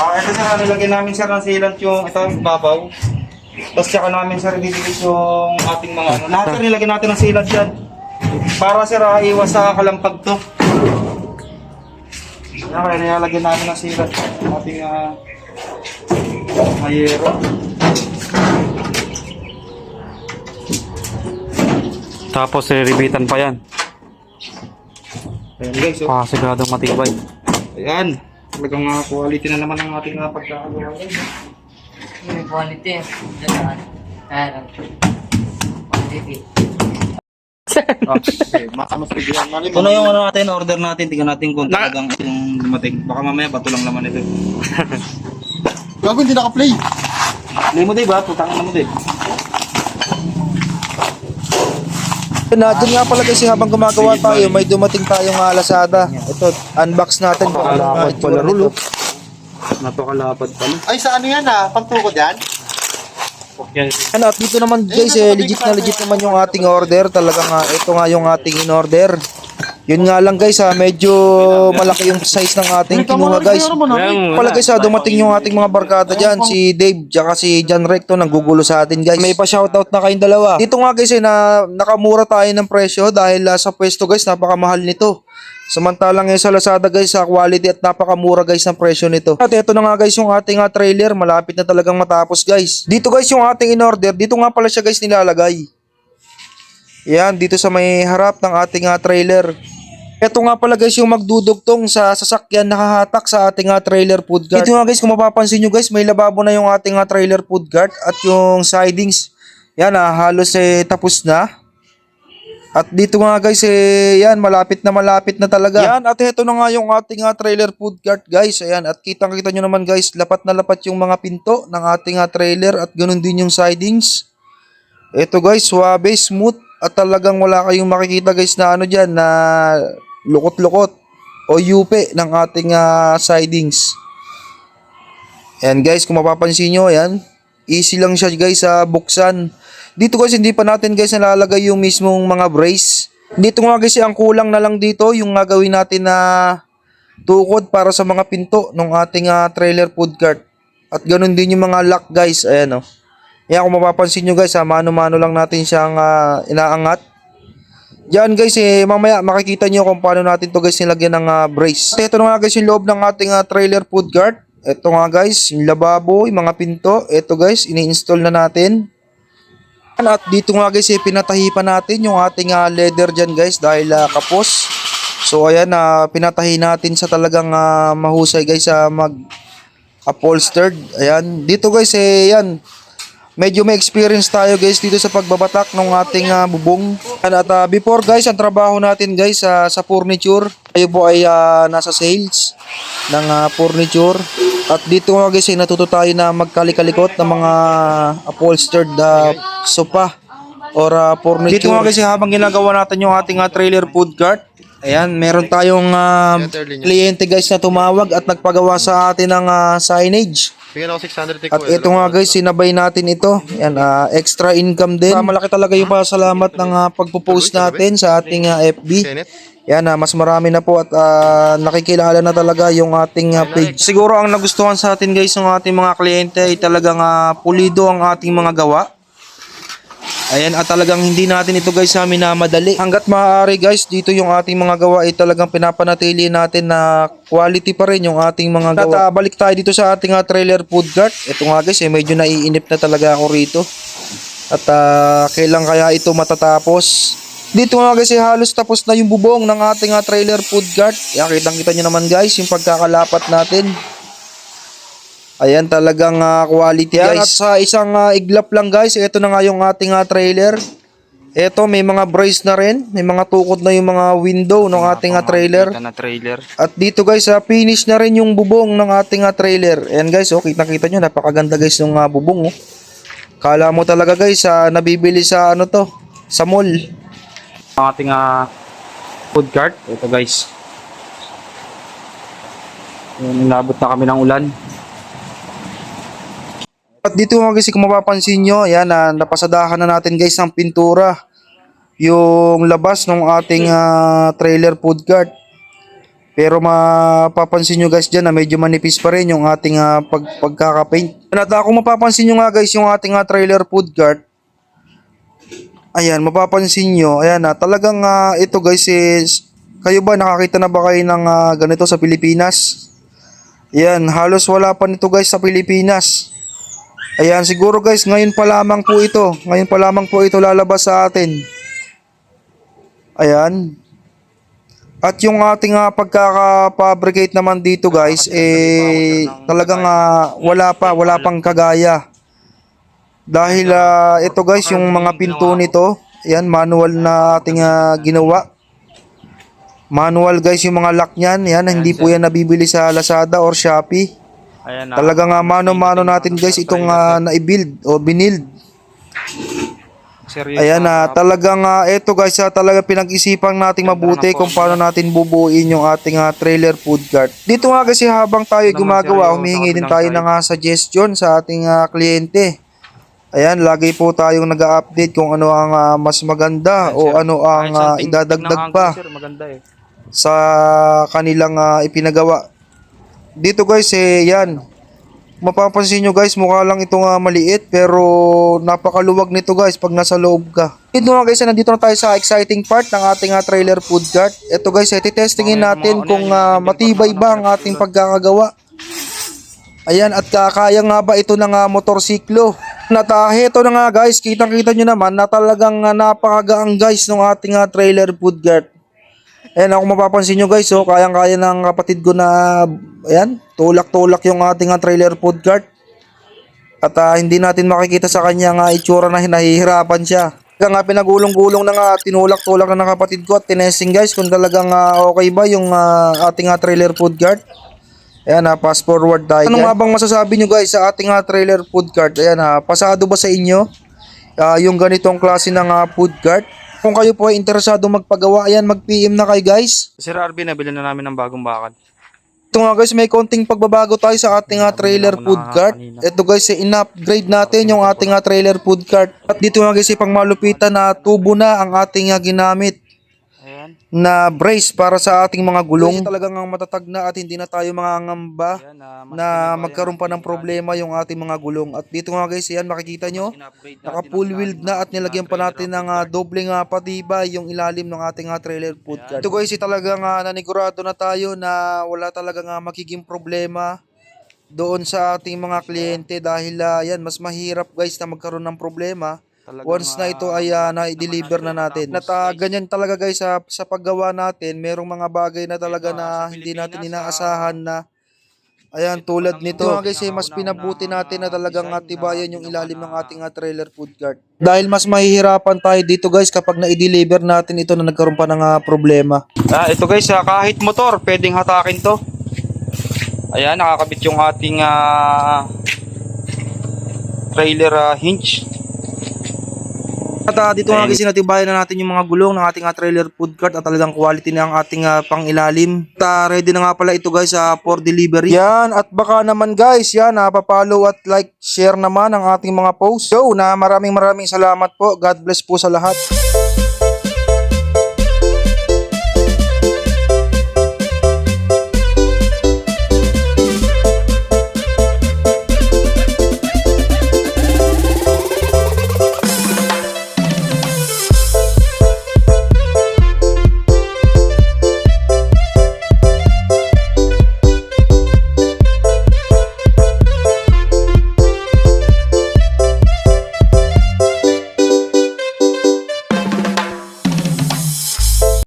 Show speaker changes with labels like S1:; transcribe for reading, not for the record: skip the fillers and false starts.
S1: Ito sir, nilagyan namin sir ng sealant yung ito, babaw. Tapos tsaka namin sir, didikit yung ating mga ano. Lahat sir, nilagyan natin ng sealant dyan. Para sir, iwas sa kalampag to. Kaya nilalagyan namin ng sealant yung ating mayero.
S2: Tapos riribitan pa yan.
S1: Ayan guys,
S2: Siguradong matibay.
S1: ayan. Talagang quality na naman ang ating pagkakagawa guys.
S3: May quality. Diyan. Ayan. Quality.
S1: Okay, ito na yung ano natin, order natin. Tingnan natin kung talagang yung dumating. Baka mamaya bato lang naman ito.
S4: Gago, hindi naka-play.
S1: Play mo din ba? Tutang na mo din.
S5: Doon nga pala kasi habang gumagawa tayo, may dumating tayong Lazada. Ito, unbox natin.
S2: Napakalapad pala rulo. Napakalapad pala.
S4: Ay, sa ano yan pagtukod yan?
S5: Ano, at dito naman guys, legit na legit naman yung ating order. Talagang ito nga yung ating in-order. Yun nga lang guys, medyo malaki yung size ng ating kinuha guys. Pala guys, dumating yung ating mga barkada dyan. Si Dave, tsaka si John Recto, nanggugulo sa atin guys. May pa-shoutout na kayong dalawa. Dito nga guys, na nakamura tayo ng presyo dahil sa pwesto guys, napakamahal nito. Samantalang sa Lazada guys, sa quality at napakamura guys ng presyo nito. At ito na nga guys yung ating trailer, malapit na talagang matapos guys. Dito guys yung ating in-order, dito nga pala siya guys nilalagay. Yan, dito sa may harap ng ating trailer. Ito nga pala guys yung magdudugtong sa sasakyan nakahatak sa ating trailer food guard. Dito nga guys, kung mapapansin nyo guys, may lababo na yung ating trailer food guard at yung sidings. Yan halos tapos na. At dito nga guys, yan, malapit na talaga. Yan, at ito na nga yung ating trailer food cart guys. Ayan, at kitang-kita nyo naman guys, lapat na lapat yung mga pinto ng ating trailer at ganun din yung sidings. Ito guys, suabe, smooth, at talagang wala kayong makikita guys na ano dyan, na lukot-lukot o yupe ng ating sidings. Ayan guys, kung mapapansin nyo, ayan, easy lang siya guys sa buksan. Dito guys, hindi pa natin guys nalalagay yung mismong mga brace. Dito nga guys, ang kulang na lang dito yung gagawin natin na tukod para sa mga pinto ng ating trailer food cart. At ganun din yung mga lock guys. Ayan Ayan, kung mapapansin nyo guys, mano-mano lang natin siyang inaangat. Diyan guys, mamaya makikita nyo kung paano natin to guys nilagyan ng brace. Ito na nga guys yung loob ng ating trailer food cart. Ito nga guys, yung lababo, yung mga pinto. Ito guys, ini-install na natin. At dito nga guys, pinatahi pa natin yung ating leather dyan guys dahil kapos. So ayan, pinatahi natin sa talagang mahusay guys sa mag-upholstered. Ayan, dito guys, yan. Medyo may experience tayo guys dito sa pagbabatak ng ating bubong. At before guys, ang trabaho natin guys sa furniture. Tayo po ay nasa sales ng furniture. At dito nga guys, natuto tayo na magkalikalikot ng mga upholstered sofa or furniture. Dito nga guys, habang ginagawa natin yung ating trailer food cart, ayan, meron tayong kliyente guys na tumawag at nagpagawa sa atin ng signage.
S4: Bigyan ako 600
S5: At ito nga guys, sinabay natin ito. Ayan, extra income din. Malaki talaga yung pasalamat ng pagpo-post natin sa ating FB. Yan, mas marami na po at nakikilala na talaga yung ating page. Siguro ang nagustuhan sa atin guys ng ating mga kliyente ay talagang pulido ang ating mga gawa. Ayan, at talagang hindi natin ito guys minamadali. Hanggat maaari guys, dito yung ating mga gawa ay talagang pinapanatili natin na quality pa rin yung ating mga gawa. At balik tayo dito sa ating trailer food cart. Ito nga guys, medyo naiinip na talaga ako rito. At kailan kaya ito matatapos? Dito nga guys, halos tapos na yung bubong ng ating trailer food cart. Yan, kitang-kita nyo naman guys yung pagkakalapat natin. Ayan, talagang quality guys. At sa isang iglap lang guys, ito na nga yung ating trailer. Ito, may mga brace na rin. May mga tukod na yung mga window ng ating trailer. At dito guys, finish na rin yung bubong ng ating trailer. Ayan guys, kitang-kita nyo, napakaganda guys yung bubong. Kala mo talaga guys, nabibili sa ano to, sa mall.
S2: Ang ating food cart. Ito guys. Nilabot na kami ng ulan.
S5: At dito mga guys, kung mapapansin nyo, yan, napasadahan na natin guys ng pintura. Yung labas ng ating trailer food cart. Pero mapapansin nyo guys dyan na medyo manipis pa rin yung ating pagkakapaint. At kung mapapansin nyo nga guys yung ating trailer food cart. Ayan, mapapansin nyo. Ayan talagang ito guys is, kayo ba nakakita na ba kayo ng ganito sa Pilipinas? Ayan, halos wala pa nito guys sa Pilipinas. Ayan, siguro guys, ngayon pa lamang po ito. Ngayon pa lamang po ito lalabas sa atin. Ayan. At yung ating pagkaka-fabricate naman dito guys, talagang wala pang kagaya. Dahil ito guys, yung mga pinto nito, ayan, manual na ating ginawa. Manual guys yung mga lock niyan, yan, hindi po yan nabibili sa Lazada or Shopee.
S2: Ayan,
S5: Talagang mano-mano natin guys itong na-build o binild. Ayan talagang ito guys talaga pinag-isipan nating mabuti kung paano natin bubuuin yung ating trailer food cart. Dito nga kasi habang tayo gumagawa, humihingi din tayo ng suggestion sa ating kliyente. Ayan, lagi po tayong nag-update kung ano ang mas maganda o ano ang idadagdag pa sa kanilang ipinagawa. Dito guys yan. Mapapansin nyo guys, mukha lang itong maliit pero napakaluwag nito guys pag nasa loob ka. Dito nga guys, nandito na tayo sa exciting part ng ating trailer food cart. Ito guys, titestingin natin kung matibay ba ang ating pagkakagawa. Ayan, at kaya nga ba ito ng motorsiklo? Ito na nga guys, kitang-kita nyo naman na talagang napakagaang guys ng ating trailer food cart. Ayan, kung mapapansin nyo guys, kayang-kaya ng kapatid ko na, ayan, tulak-tulak yung ating trailer food cart. At hindi natin makikita sa kanyang itsura na nahihirapan siya. Kaya nga pinagulong-gulong na nga, tinulak-tulak na ng kapatid ko at tinesting guys kung talagang okay ba yung ating trailer food cart. Ayan, fast forward tayo. Ano nga bang masasabi nyo guys sa ating trailer food cart? Ayan, pasado ba sa inyo yung ganitong klase ng food cart? Kung kayo po ay interesado magpagawa, ayan, mag-PM na kayo guys.
S2: Sir RB, nabili na namin ng bagong bakal.
S5: Ito nga guys, may konting pagbabago tayo sa ating trailer food cart. Ito guys, in-upgrade natin yung ating trailer food cart. At dito nga guys, pang malupitan na tubo na ang ating ginamit na brace para sa ating mga gulong. Kasi talagang matatag na at hindi na tayo mangangamba na magkaroon pa ng problema yung ating mga gulong. At dito nga guys, yan makikita nyo, naka full wheeled na at nilagyan pa natin ng dobleng patibay yung ilalim ng ating trailer food cart. Ito guys, talagang nanigurado na tayo na wala talagang magiging problema doon sa ating mga kliyente dahil yan, mas mahirap guys na magkaroon ng problema once na ito ay na-deliver na natin. At ganyan talaga guys sa paggawa natin, merong mga bagay na talaga na hindi natin inaasahan na ayan, tulad nito. Ito guys, mas pinabuti natin na talagang tibayan yung ilalim ng ating trailer food cart. Dahil mas mahihirapan tayo dito guys kapag na-deliver natin ito na nagkaroon pa ng problema.
S2: Ito guys, kahit motor, pwedeng hatakin to. Ayan, nakakabit yung ating trailer hinge.
S5: At dito nga kasi natibayan na natin yung mga gulong ng ating trailer food cart at talagang quality na ang ating pangilalim. At ready na nga pala ito guys for delivery. Yan, at baka naman guys, yan, papalo at like, share naman ang ating mga posts. So, maraming salamat po. God bless po sa lahat.